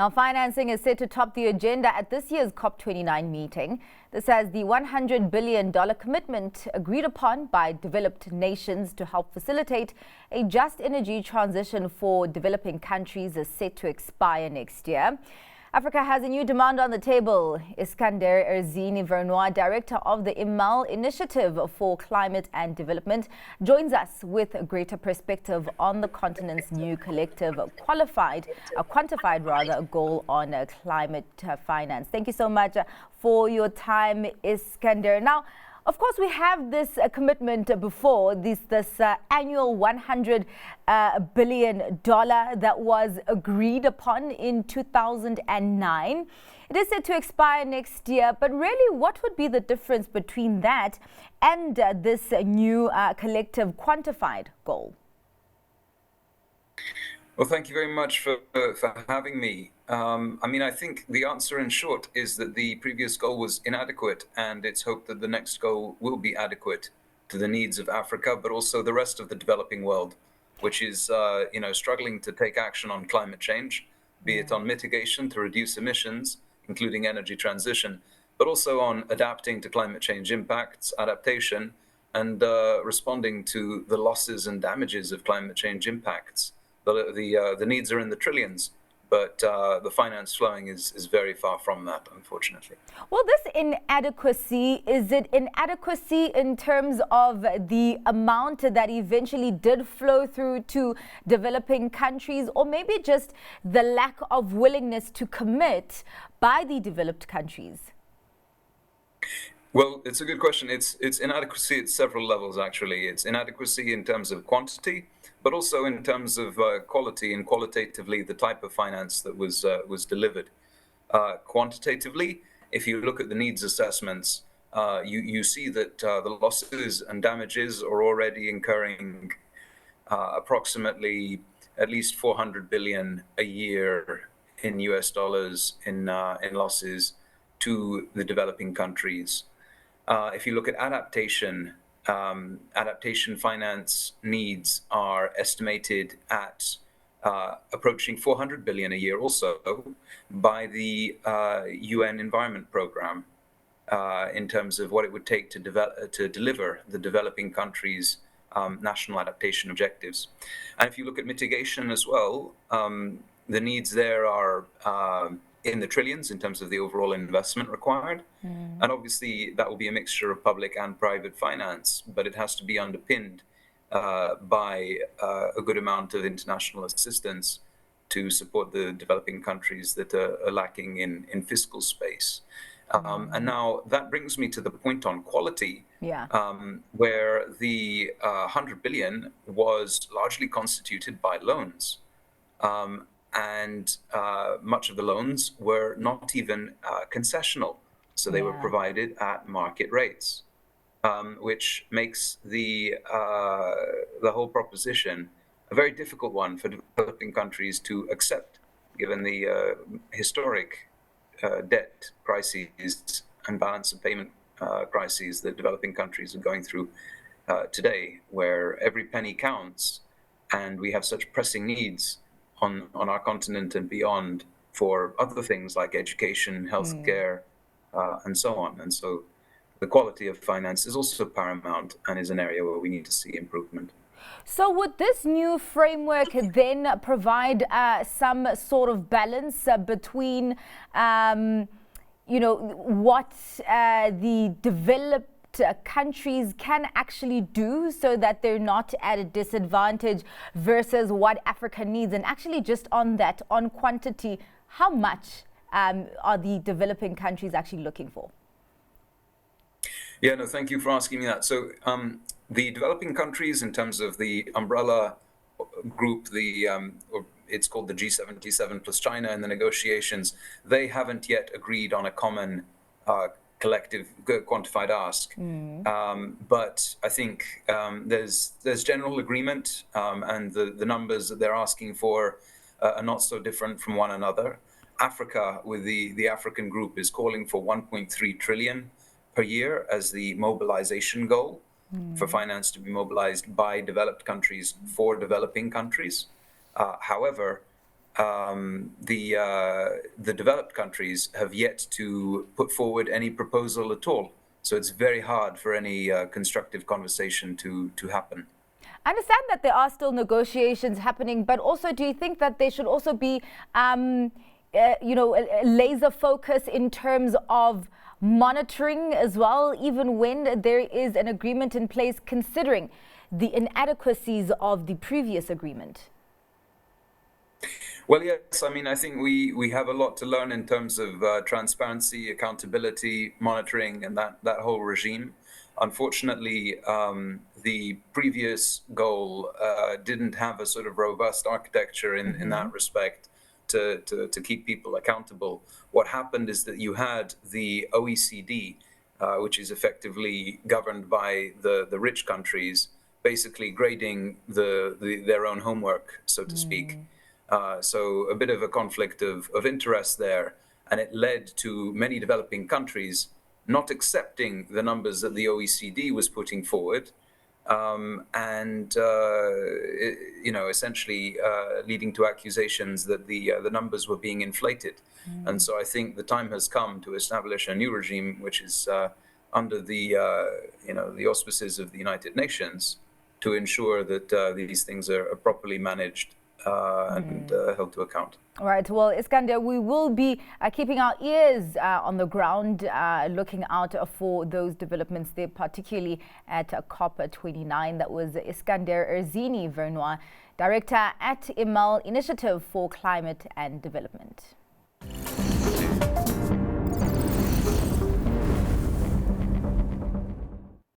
Now, financing is set to top the agenda at this year's COP29 meeting. This has the $100 billion commitment agreed upon by developed nations to help facilitate a just energy transition for developing countries is set to expire next year. Africa has a new demand on the table. Iskander Erzini Vernoit, director of the IMAL Initiative for Climate and Development, joins us with a greater perspective on the continent's new collective quantified goal on climate finance. Thank you so much for your time, Iskander. Now, of course, we have this commitment before, this annual $100 billion that was agreed upon in 2009. It is set to expire next year, but really, what would be the difference between that and this new collective quantified goal? Well, thank you very much for having me. I think the answer in short is that the previous goal was inadequate, and it's hoped that the next goal will be adequate to the needs of Africa, but also the rest of the developing world, which is, struggling to take action on climate change, be it on mitigation to reduce emissions, including energy transition, but also on adapting to climate change impacts, adaptation, and responding to the losses and damages of climate change impacts. The needs are in the trillions, but the finance flowing is very far from that, unfortunately. Well, this inadequacy, is it inadequacy in terms of the amount that eventually did flow through to developing countries, or maybe just the lack of willingness to commit by the developed countries? Well, it's a good question. It's inadequacy at several levels, actually. It's inadequacy in terms of quantity, but also in terms of quality and qualitatively the type of finance that was delivered. Quantitatively, if you look at the needs assessments, you see that the losses and damages are already incurring approximately at least 400 billion a year in US dollars in losses to the developing countries. If you look at adaptation, adaptation finance needs are estimated at approaching 400 billion a year also by the UN Environment Programme in terms of what it would take to deliver the developing countries' national adaptation objectives. And if you look at mitigation as well, the needs there are in the trillions in terms of the overall investment required. And obviously that will be a mixture of public and private finance, but it has to be underpinned by a good amount of international assistance to support the developing countries that are lacking in fiscal space. And now that brings me to the point on quality, where the 100 billion was largely constituted by loans. And much of the loans were not even concessional, so they were provided at market rates, which makes the whole proposition a very difficult one for developing countries to accept, given the historic debt crises and balance of payment crises that developing countries are going through today, where every penny counts, and we have such pressing needs on our continent and beyond for other things like education, healthcare, and so on. And so the quality of finance is also paramount and is an area where we need to see improvement. So would this new framework then provide some sort of balance between, what the developed countries can actually do so that they're not at a disadvantage versus what Africa needs? And actually just on that, on quantity, how much are the developing countries actually looking for? Yeah, no, thank you for asking me that. So the developing countries, in terms of the umbrella group, it's called the G77 plus China in the negotiations, they haven't yet agreed on a common collective quantified ask. But I think there's general agreement, and the numbers that they're asking for are not so different from one another. Africa, with the African group, is calling for 1.3 trillion per year as the mobilization goal for finance to be mobilized by developed countries for developing countries. However, the developed countries have yet to put forward any proposal at all. So it's very hard for any constructive conversation to happen. I understand that there are still negotiations happening, but also do you think that there should also be, a laser focus in terms of monitoring as well, even when there is an agreement in place, considering the inadequacies of the previous agreement? Well, yes, I mean, I think we have a lot to learn in terms of transparency, accountability, monitoring, and that whole regime. Unfortunately, the previous goal didn't have a sort of robust architecture in that respect to keep people accountable. What happened is that you had the OECD, which is effectively governed by the rich countries, basically grading their own homework, so to speak. So a bit of a conflict of interest there, and it led to many developing countries not accepting the numbers that the OECD was putting forward, essentially leading to accusations that the numbers were being inflated. And so I think the time has come to establish a new regime, which is under the auspices of the United Nations, to ensure that these things are properly managed and held to account. All right. Well, Iskander, we will be keeping our ears on the ground, looking out for those developments there, particularly at COP29. That was Iskander Erzini Vernoit, Director at IMAL Initiative for Climate and Development.